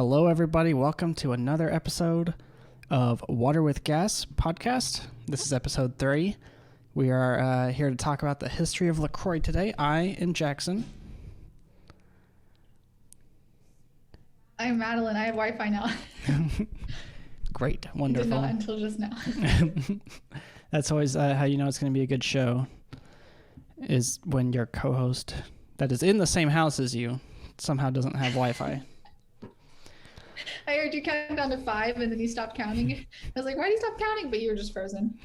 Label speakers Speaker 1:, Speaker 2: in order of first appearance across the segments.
Speaker 1: Hello, everybody. Welcome to another episode of Water with Gas podcast. This is episode 3. We are here to talk about the history of LaCroix today. I am Jackson.
Speaker 2: I'm Madeline. I have Wi-Fi now.
Speaker 1: Great. Wonderful.
Speaker 2: Did not until just now.
Speaker 1: That's always how you know it's going to be a good show, is when your co-host that is in the same house as you somehow doesn't have Wi-Fi.
Speaker 2: I heard you count down to 5 and then you stopped counting. I was like, why do you stop counting? But you were just frozen.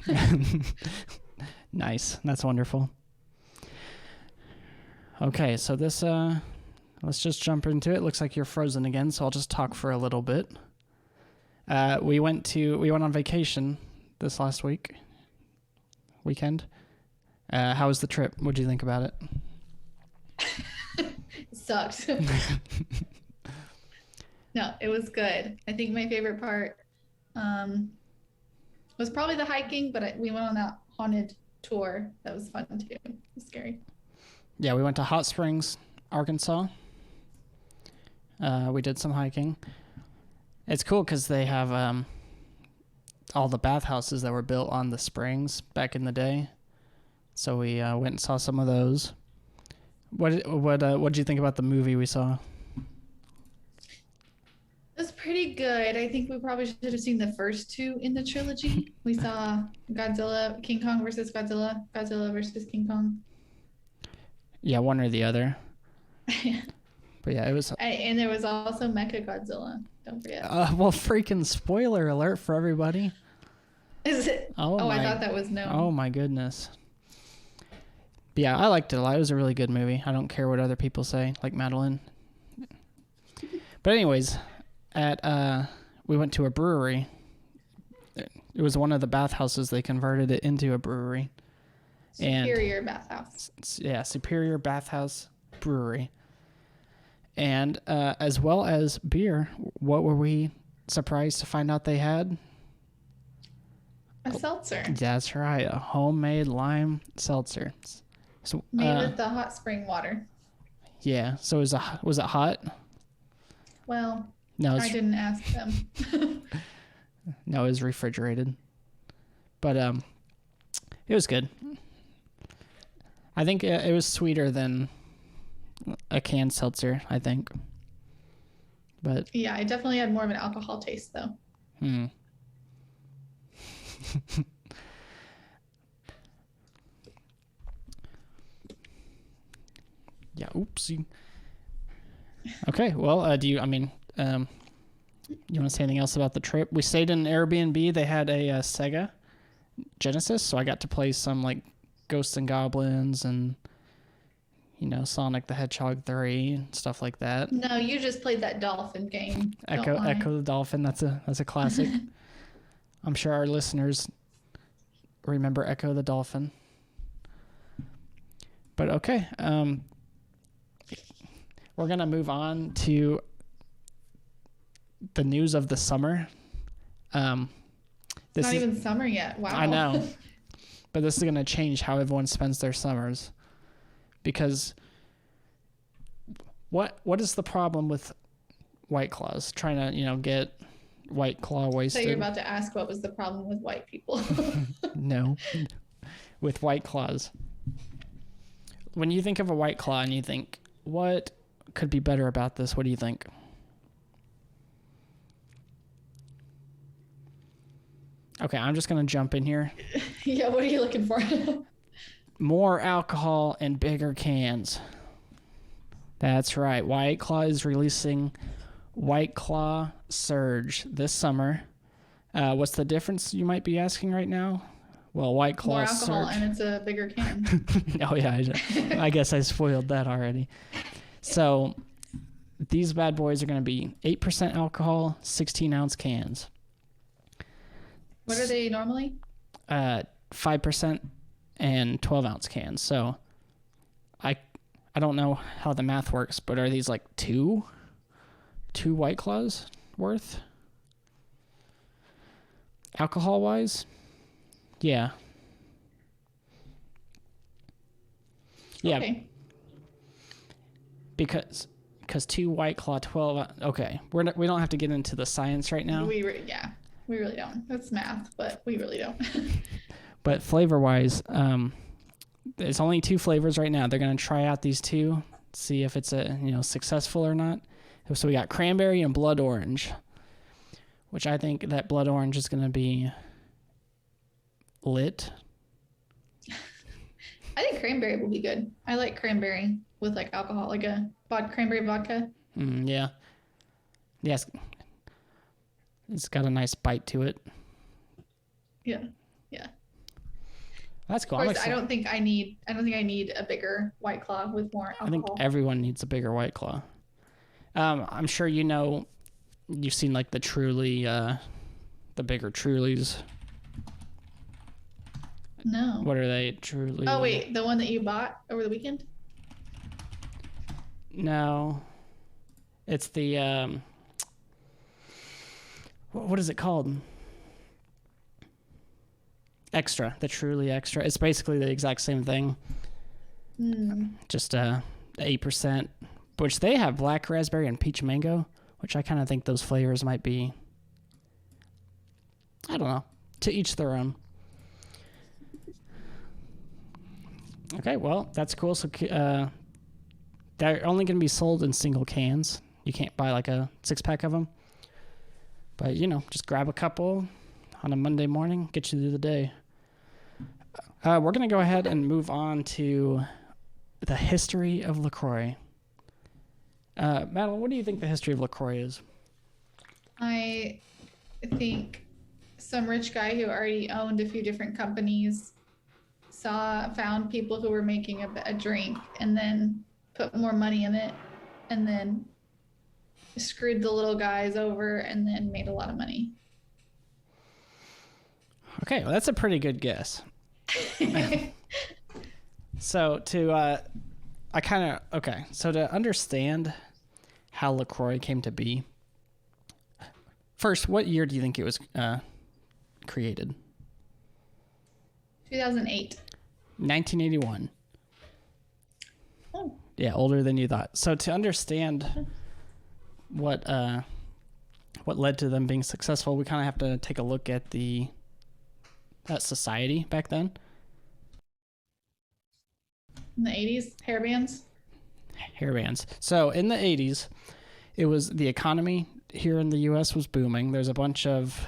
Speaker 1: Nice. That's wonderful. Okay, so this, let's just jump into it. Looks like you're frozen again, so I'll just talk for a little bit. We went on vacation this last weekend. How was the trip? What did you think about it?
Speaker 2: It sucked. No, it was good. I think my favorite part was probably the hiking, but we went on that haunted tour. That was fun too. It was scary.
Speaker 1: Yeah, we went to Hot Springs, Arkansas. We did some hiking. It's cool because they have all the bathhouses that were built on the springs back in the day. So we went and saw some of those. What did you think about the movie we saw?
Speaker 2: It was pretty good. I think we probably should have seen the first 2 in the trilogy. We saw King Kong versus Godzilla, Godzilla versus King Kong.
Speaker 1: Yeah, one or the other. But yeah, it was.
Speaker 2: And there was also Mecha Godzilla. Don't forget.
Speaker 1: Well, freaking spoiler alert for everybody.
Speaker 2: Is it? I thought that was known.
Speaker 1: Oh my goodness. But yeah, I liked it a lot. It was a really good movie. I don't care what other people say, like Madeline. But anyways, we went to a brewery. It was one of the bathhouses. They converted it into a brewery.
Speaker 2: Superior Bathhouse.
Speaker 1: Yeah, Superior Bathhouse Brewery. And as well as beer, what were we surprised to find out they had?
Speaker 2: A seltzer.
Speaker 1: That's right, a homemade lime seltzer. So,
Speaker 2: made with the hot spring water.
Speaker 1: Yeah, so was it hot?
Speaker 2: Well,
Speaker 1: no,
Speaker 2: I didn't ask them.
Speaker 1: No, it was refrigerated. But it was good. I think it was sweeter than a canned seltzer, I think. But
Speaker 2: yeah, it definitely had more of an alcohol taste, though.
Speaker 1: Yeah, oopsie. Okay, well, you want to say anything else about the trip? We stayed in an Airbnb. They had a Sega Genesis, so I got to play some, like, Ghosts and Goblins and, Sonic the Hedgehog 3 and stuff like that.
Speaker 2: No, you just played that dolphin game.
Speaker 1: Echo the Dolphin, that's a classic. I'm sure our listeners remember Echo the Dolphin. But okay, we're going to move on to the news of the summer.
Speaker 2: It's not even summer yet. Wow.
Speaker 1: I know. But this is going to change how everyone spends their summers. Because what is the problem with White Claws? Trying to, get White Claw wasted.
Speaker 2: So you're about to ask what was the problem with white people.
Speaker 1: No. With White Claws. When you think of a White Claw and you think, what could be better about this? What do you think? Okay, I'm just going to jump in here.
Speaker 2: Yeah, what are you looking for?
Speaker 1: More alcohol and bigger cans. That's right. White Claw is releasing White Claw Surge this summer. What's the difference, you might be asking right now? Well, White Claw
Speaker 2: More alcohol
Speaker 1: Surge.
Speaker 2: and it's a bigger can.
Speaker 1: Oh, yeah. I guess I spoiled that already. So these bad boys are going to be 8% alcohol, 16-ounce cans.
Speaker 2: What are they normally?
Speaker 1: 5% and 12-ounce cans. So I don't know how the math works, but are these like two White Claws worth? Alcohol-wise? Yeah. Yeah.
Speaker 2: Okay.
Speaker 1: Because because 2 White Claw 12. Okay, we don't have to get into the science right now.
Speaker 2: We really don't. That's math, but we really don't.
Speaker 1: But flavor-wise, there's only 2 flavors right now. They're going to try out these 2, see if it's successful or not. So we got cranberry and blood orange, which I think that blood orange is going to be lit.
Speaker 2: I think cranberry will be good. I like cranberry with like alcohol, like a cranberry vodka.
Speaker 1: Yeah. Yes. It's got a nice bite to it.
Speaker 2: Yeah.
Speaker 1: That's cool.
Speaker 2: Of course, I don't think I need a bigger White Claw with more alcohol.
Speaker 1: I think everyone needs a bigger White Claw. I'm sure you've seen like the Truly, the bigger Trulies.
Speaker 2: No.
Speaker 1: What are they? Truly?
Speaker 2: Oh wait, the one that you bought over the weekend?
Speaker 1: No. It's the what is it called? Extra, the Truly Extra. It's basically the exact same thing. Just 8%, which they have black raspberry and peach mango, which I kind of think those flavors might be, I don't know, to each their own. Okay, well, that's cool. So they're only going to be sold in single cans. You can't buy like a 6-pack of them. But, just grab a couple on a Monday morning, get you through the day. We're going to go ahead and move on to the history of LaCroix. Madeline, what do you think the history of LaCroix is?
Speaker 2: I think some rich guy who already owned a few different companies found people who were making a drink and then put more money in it and then screwed the little guys over and then made a lot of money.
Speaker 1: Okay, well, that's a pretty good guess. So to understand how LaCroix came to be, first, what year do you think it was created?
Speaker 2: 2008.
Speaker 1: 1981.
Speaker 2: Oh.
Speaker 1: Yeah, older than you thought. So to understand what led to them being successful, we kind of have to take a look at that society back then.
Speaker 2: In the 80s, hair bands.
Speaker 1: So in the 80s, it was the economy here in the U.S. was booming. There's a bunch of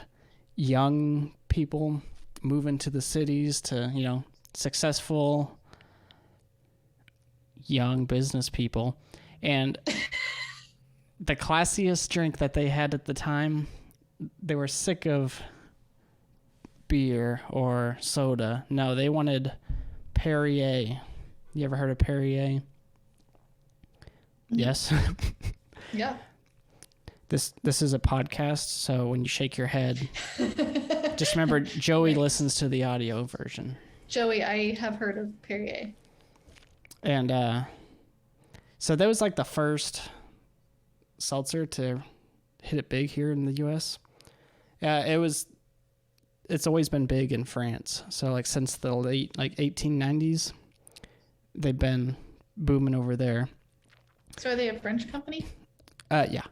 Speaker 1: young people moving to the cities to, successful young business people. And the classiest drink that they had at the time, they were sick of beer or soda. No, they wanted Perrier. You ever heard of Perrier? Yes.
Speaker 2: Yeah.
Speaker 1: This is a podcast, so when you shake your head, just remember Joey listens to the audio version.
Speaker 2: Joey, I have heard of Perrier.
Speaker 1: And so that was like the first seltzer to hit it big here in the U.S. It's always been big in France. So like since the late 1890s, they've been booming over there.
Speaker 2: So are they a French company?
Speaker 1: Yeah.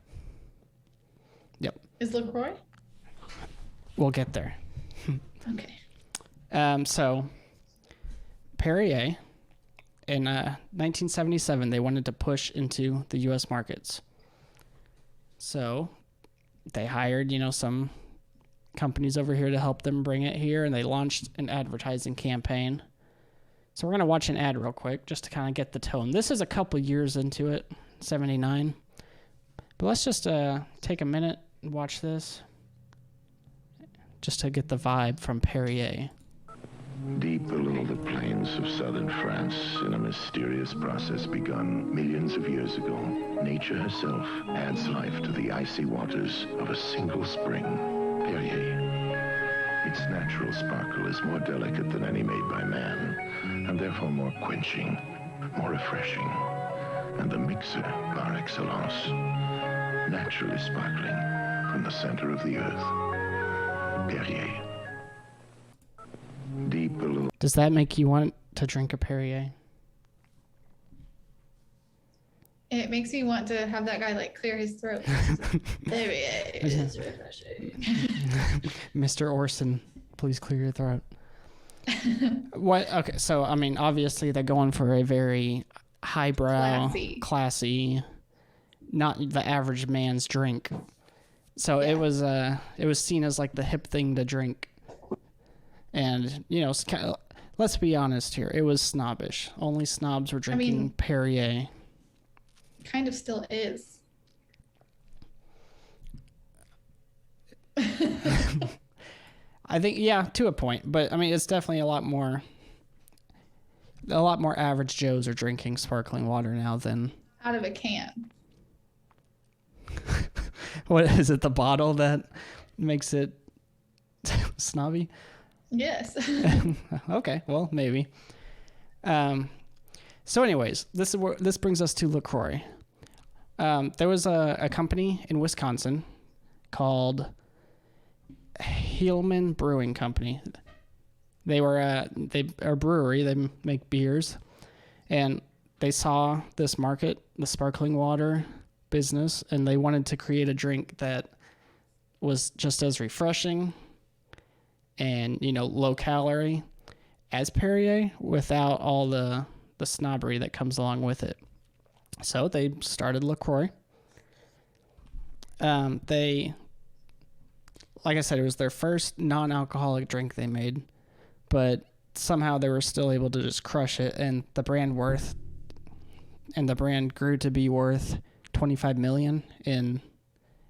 Speaker 1: Yep.
Speaker 2: Is LaCroix?
Speaker 1: We'll get there.
Speaker 2: Okay.
Speaker 1: So Perrier, in 1977, they wanted to push into the U.S. markets. So they hired, some companies over here to help them bring it here, and they launched an advertising campaign. So we're going to watch an ad real quick just to kind of get the tone. This is a couple years into it, 79. But let's just take a minute and watch this just to get the vibe from Perrier.
Speaker 3: Deep below the plains of southern France, in a mysterious process begun millions of years ago, nature herself adds life to the icy waters of a single spring, Perrier. Its natural sparkle is more delicate than any made by man, and therefore more quenching, more refreshing, and the mixer par excellence, naturally sparkling from the center of the earth. Perrier. Deep below.
Speaker 1: Does that make you want to drink a Perrier?
Speaker 2: It makes me want to have that guy like clear his throat. There he is. Refreshing.
Speaker 1: Mr. Orson, please clear your throat. What? Okay, so I mean, obviously they're going for a very highbrow, classy, not the average man's drink. So it was seen as like the hip thing to drink, and it's kind of, let's be honest here, it was snobbish. Only snobs were drinking Perrier.
Speaker 2: Kind of still is.
Speaker 1: I think, yeah, to a point, but I mean, it's definitely a lot more average Joes are drinking sparkling water now than
Speaker 2: out of a can.
Speaker 1: What is it? The bottle that makes it snobby?
Speaker 2: Yes.
Speaker 1: Okay, well, maybe. So, anyways, this brings us to LaCroix. There was a company in Wisconsin called Hillman Brewing Company. They are a brewery. They make beers, and they saw this market, the sparkling water business, and they wanted to create a drink that was just as refreshing and low calorie as Perrier without all the snobbery that comes along with it. So they started LaCroix. They, like I said, it was their first non-alcoholic drink they made, but somehow they were still able to just crush it, and the brand grew to be worth $25 million in,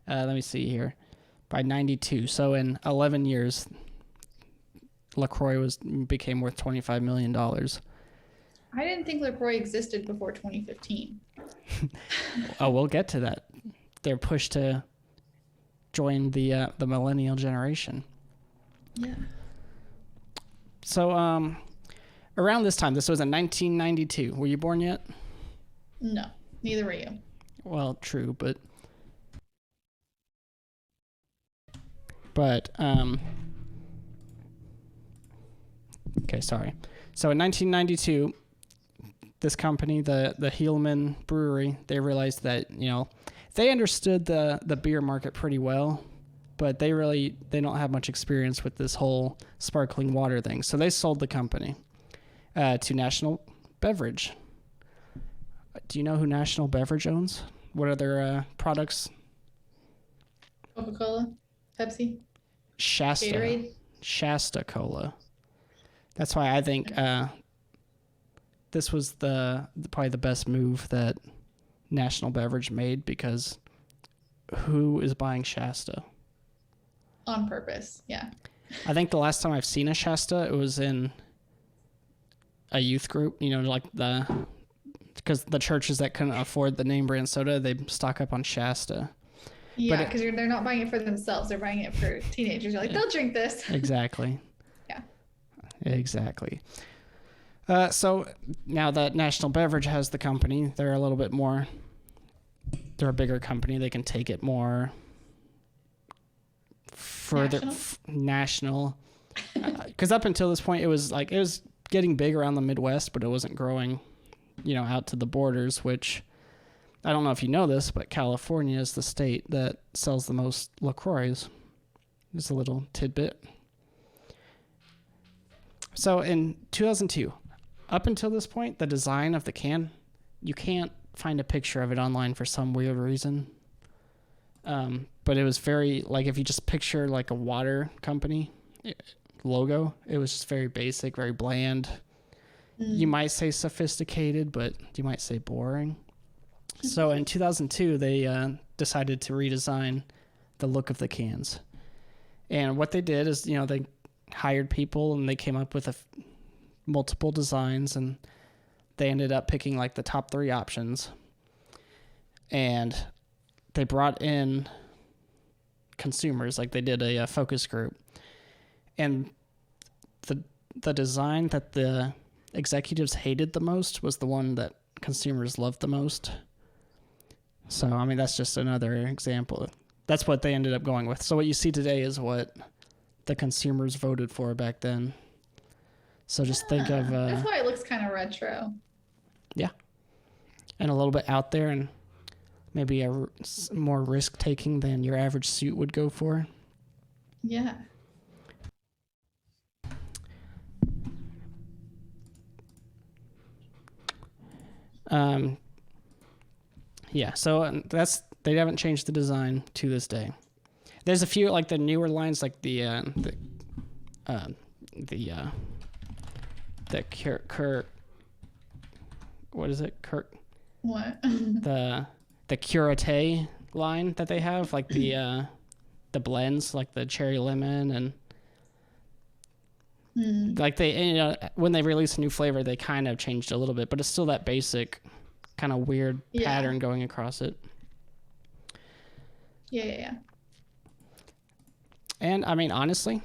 Speaker 1: let me see here, by 92. So in 11 years, LaCroix became worth $25 million.
Speaker 2: I didn't think LaCroix existed before 2015.
Speaker 1: Oh, we'll get to that. They're pushed to join the millennial generation.
Speaker 2: Yeah.
Speaker 1: So around this time, this was in 1992. Were you born yet?
Speaker 2: No, neither were you.
Speaker 1: Well, true, but okay, sorry. So in 1992, this company, the Hillman Brewery, they realized that, they understood the beer market pretty well, but they don't have much experience with this whole sparkling water thing. So they sold the company to National Beverage. Do you know who National Beverage owns? What are their products?
Speaker 2: Coca-Cola? Pepsi?
Speaker 1: Shasta.
Speaker 2: Gatorade?
Speaker 1: Shasta Cola. That's why I think this was probably the best move that National Beverage made, because who is buying Shasta?
Speaker 2: On purpose, yeah.
Speaker 1: I think the last time I've seen a Shasta, it was in a youth group, because the churches that couldn't afford the name brand soda, they stock up on Shasta.
Speaker 2: Yeah, because they're not buying it for themselves. They're buying it for teenagers. You're like, they'll drink this.
Speaker 1: Exactly.
Speaker 2: Yeah.
Speaker 1: Exactly. So now that National Beverage has the company, they're a bigger company. They can take it more further national. Because up until this point, it was getting big around the Midwest, but it wasn't growing, out to the borders, which I don't know if you know this, but California is the state that sells the most LaCroix. Just a little tidbit. So in 2002, up until this point, the design of the can, you can't find a picture of it online for some weird reason. But it was very, if you just picture a water company logo, it was just very basic, very bland. You might say sophisticated, but you might say boring. So in 2002, they decided to redesign the look of the cans. And what they did is, they hired people and they came up with multiple designs, and they ended up picking the top 3 options. And they brought in consumers, they did a focus group. And the design that the executives hated the most was the one that consumers loved the most. So, that's just another example. That's what they ended up going with. So what you see today is what the consumers voted for back then. So just think of...
Speaker 2: that's why it looks kind of retro.
Speaker 1: Yeah. and a little bit out there, and maybe more risk taking than your average suit would go for.
Speaker 2: Yeah.
Speaker 1: Yeah, so they haven't changed the design to this day. There's a few like the newer lines, like the Kirk. What is it, Kirk?
Speaker 2: What?
Speaker 1: the Curate line that they have, like the blends, like the cherry lemon and like they, when they release a new flavor, they kind of changed a little bit, but it's still that basic kind of weird pattern going across it.
Speaker 2: Yeah.
Speaker 1: And I mean, honestly,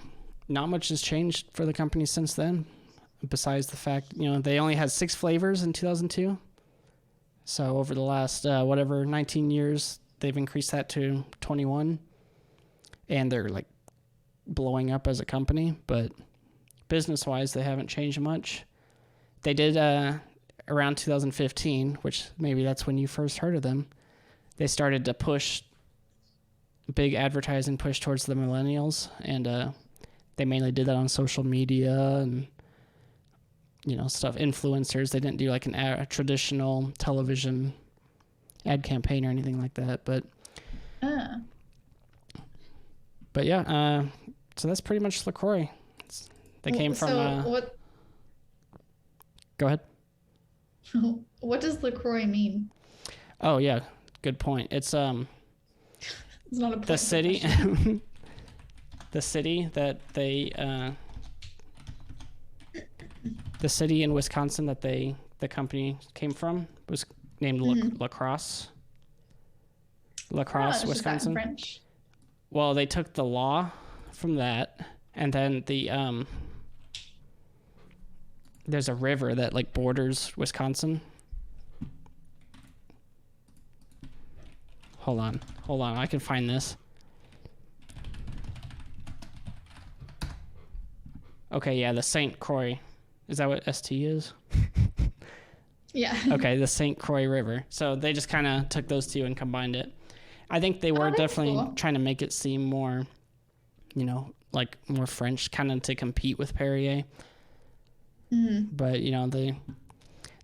Speaker 1: not much has changed for the company since then, besides the fact, they only had 6 flavors in 2002. So over the last, 19 years, they've increased that to 21. And they're like blowing up as a company, but business-wise, they haven't changed much. They did, around 2015, which maybe that's when you first heard of them, they started to push big advertising push towards the millennials, and they mainly did that on social media and stuff, influencers. They didn't do like a traditional television ad campaign or anything like that, but yeah, so that's pretty much LaCroix. They came from
Speaker 2: what
Speaker 1: go ahead.
Speaker 2: What does LaCroix mean?
Speaker 1: Oh yeah, good point. It's
Speaker 2: It's not a point
Speaker 1: the city the city that they the city in Wisconsin that the company came from was named LaCrosse. LaCrosse, Wisconsin.
Speaker 2: French.
Speaker 1: Well, they took the law from that, and then there's a river that like borders Wisconsin. Hold on, I can find this. Okay, yeah, the St. Croix. Is that what ST is?
Speaker 2: Yeah.
Speaker 1: Okay, the St. Croix River. So they just kind of took those two and combined it. I think they were definitely trying to make it seem more, like more French, kind of to compete with Perrier. But, they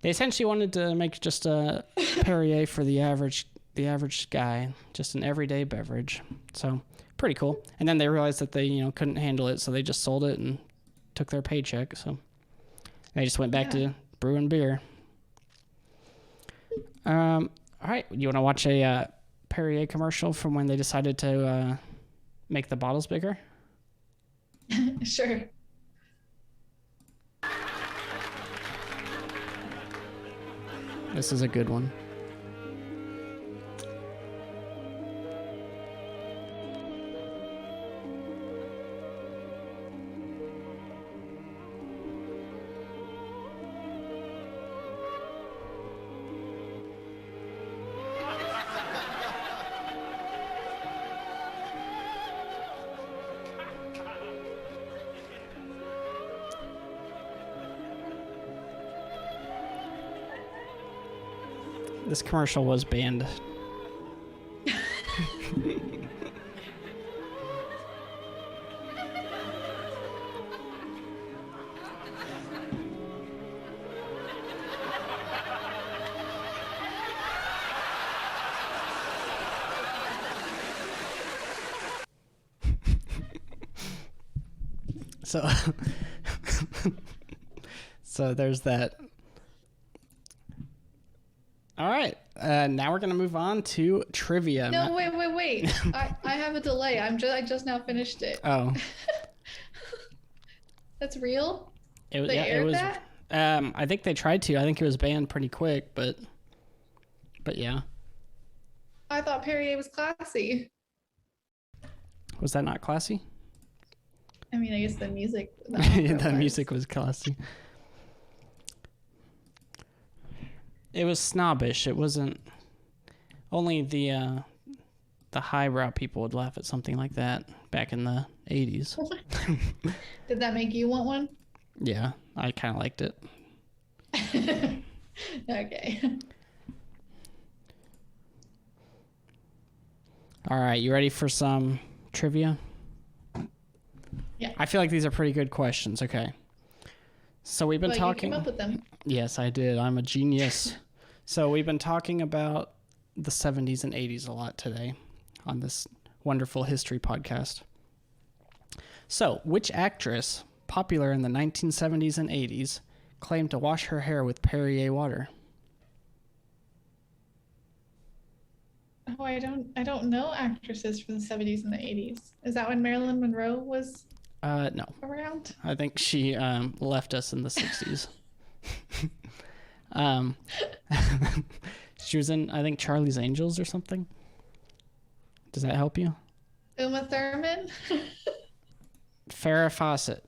Speaker 1: essentially wanted to make just a Perrier for the average guy, just an everyday beverage. So pretty cool. And then they realized that they, couldn't handle it, so they just sold it and took their paycheck. So they just went back to brewing beer. All right, you want to watch a Perrier commercial from when they decided to make the bottles bigger?
Speaker 2: Sure.
Speaker 1: This is a good one. This commercial was banned. So there's that. All right. Now we're gonna move on to trivia.
Speaker 2: No, wait. I have a delay. I just now finished it.
Speaker 1: Oh.
Speaker 2: That's real?
Speaker 1: It was.
Speaker 2: They aired
Speaker 1: that?
Speaker 2: that?
Speaker 1: I think they tried to. I think it was banned pretty quick, but yeah.
Speaker 2: I thought Perrier was classy.
Speaker 1: Was that not classy?
Speaker 2: I mean, I guess the music.
Speaker 1: The music was classy. It was snobbish. It wasn't. Only the highbrow people would laugh at something like that back in the 80s.
Speaker 2: Did that make you want one?
Speaker 1: Yeah, I kind of liked it.
Speaker 2: Okay.
Speaker 1: All right, you ready for some trivia?
Speaker 2: Yeah.
Speaker 1: I feel like these are pretty good questions. Okay. So we've been talking.
Speaker 2: You came up with them.
Speaker 1: Yes, I did. I'm a genius. So we've been talking about the 70s and 80s a lot today on this wonderful history podcast. So, which actress, popular in the 1970s and 80s, claimed to wash her hair with Perrier water?
Speaker 2: Oh, I don't know actresses from the 70s and the 80s. Is that when Marilyn Monroe was
Speaker 1: No.
Speaker 2: around?
Speaker 1: I think she left us in the 60s. She was in, I think, Charlie's Angels or something. Does that help you?
Speaker 2: Uma Thurman?
Speaker 1: Farrah Fawcett.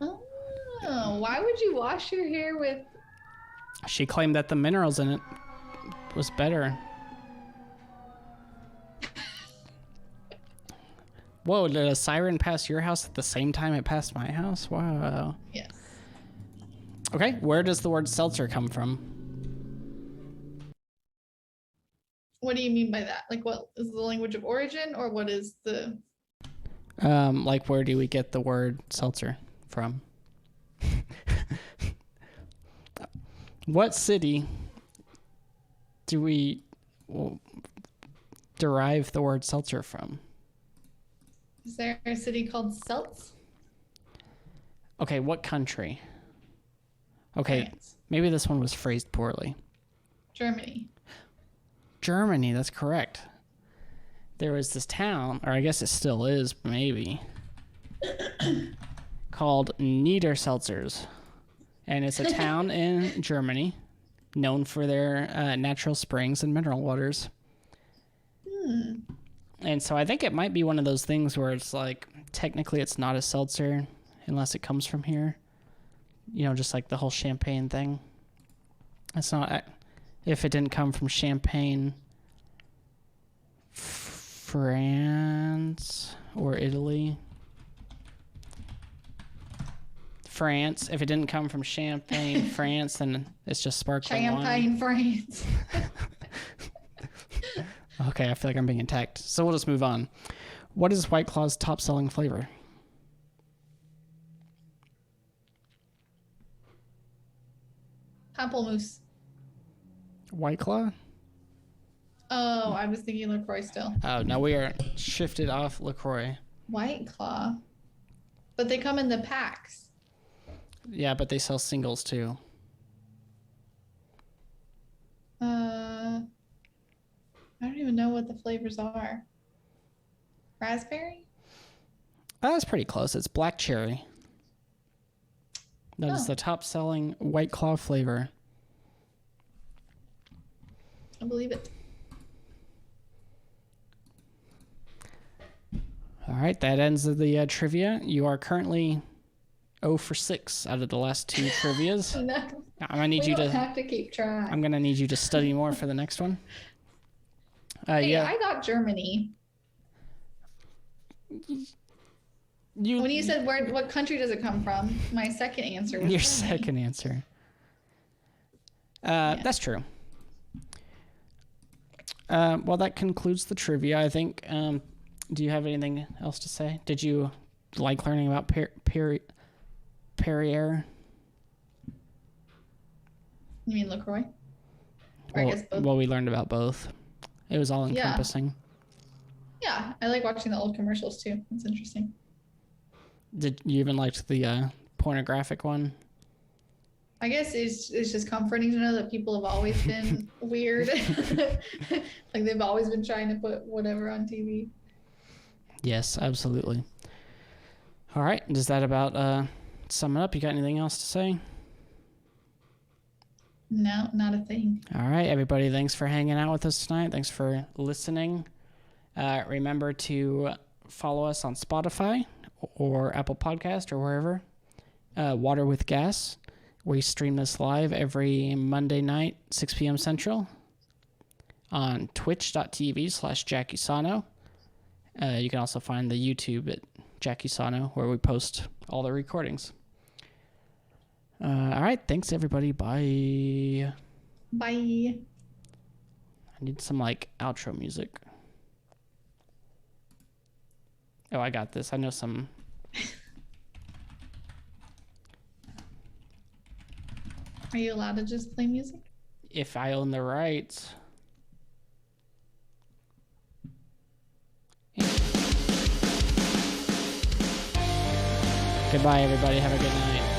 Speaker 2: Oh, why would you wash your hair with...
Speaker 1: She claimed that the minerals in it was better. Whoa, did a siren pass your house at the same time it passed my house? Wow.
Speaker 2: Yes.
Speaker 1: Okay, where does the word seltzer come from?
Speaker 2: What do you mean by that? Like, what is the language of origin, or what is the...
Speaker 1: Like, where do we get the word seltzer from? What city do we derive the word seltzer from?
Speaker 2: Is there a city called Seltz?
Speaker 1: Okay, what country? Okay,
Speaker 2: France.
Speaker 1: maybe this one was phrased poorly.
Speaker 2: Germany.
Speaker 1: Germany, that's correct. There was this town, or I guess it still is, maybe, called Niederselzers. And it's a town in Germany known for their natural springs and mineral waters. And so I think it might be one of those things where it's like, technically it's not a seltzer unless it comes from here. You know, just like the whole champagne thing. It's not, if it didn't come from Champagne, France, or Italy. France. If it didn't come from Champagne, France, then it's just sparkling wine.
Speaker 2: Champagne, France.
Speaker 1: Okay, I feel like I'm being attacked. So we'll just move on. What is White Claw's top-selling flavor?
Speaker 2: Pamplemousse.
Speaker 1: White Claw?
Speaker 2: Oh, I was thinking LaCroix still.
Speaker 1: Oh, now we are shifted off LaCroix.
Speaker 2: White Claw. But they come in the packs.
Speaker 1: Yeah, but they sell singles too.
Speaker 2: I don't even know what the flavors are. Raspberry?
Speaker 1: That's pretty close. It's black cherry. That is
Speaker 2: Oh.
Speaker 1: the top-selling White Claw flavor.
Speaker 2: I believe it.
Speaker 1: All right, that ends the trivia. You are currently 0 for 6 out of the last 2 trivias.
Speaker 2: No,
Speaker 1: I'm gonna need
Speaker 2: we
Speaker 1: you
Speaker 2: don't
Speaker 1: to.
Speaker 2: have to keep track.
Speaker 1: I'm gonna need you to study more for the next one.
Speaker 2: Hey,
Speaker 1: Yeah.
Speaker 2: I got Germany. When you said what country does it come from, my second answer was
Speaker 1: Your
Speaker 2: Germany.
Speaker 1: second answer. That's true. Well, that concludes the trivia. I think. Do you have anything else to say? Did you like learning about Perrier?
Speaker 2: You mean LaCroix? Or I guess both.
Speaker 1: Well, we learned about both. It was all encompassing.
Speaker 2: Yeah, I like watching the old commercials too. It's interesting.
Speaker 1: Did you even like the pornographic one?
Speaker 2: I guess it's just comforting to know that people have always been weird. Like they've always been trying to put whatever on TV.
Speaker 1: Yes, absolutely. All right, does that about sum it up? You got anything else to say?
Speaker 2: No, not a thing.
Speaker 1: All right, everybody, thanks for hanging out with us tonight. Thanks for listening. Remember to follow us on Spotify or Apple Podcast or wherever. Water with Gas. We stream this live every Monday night, 6 p.m. Central on twitch.tv/Jackie Sano. You can also find the YouTube at Jackie Sano, where we post all the recordings. All right, thanks everybody. Bye.
Speaker 2: Bye.
Speaker 1: I need some outro music. Oh, I got this. I know some.
Speaker 2: Are you allowed to just play music?
Speaker 1: If I own the rights. Goodbye, everybody. Have a good night.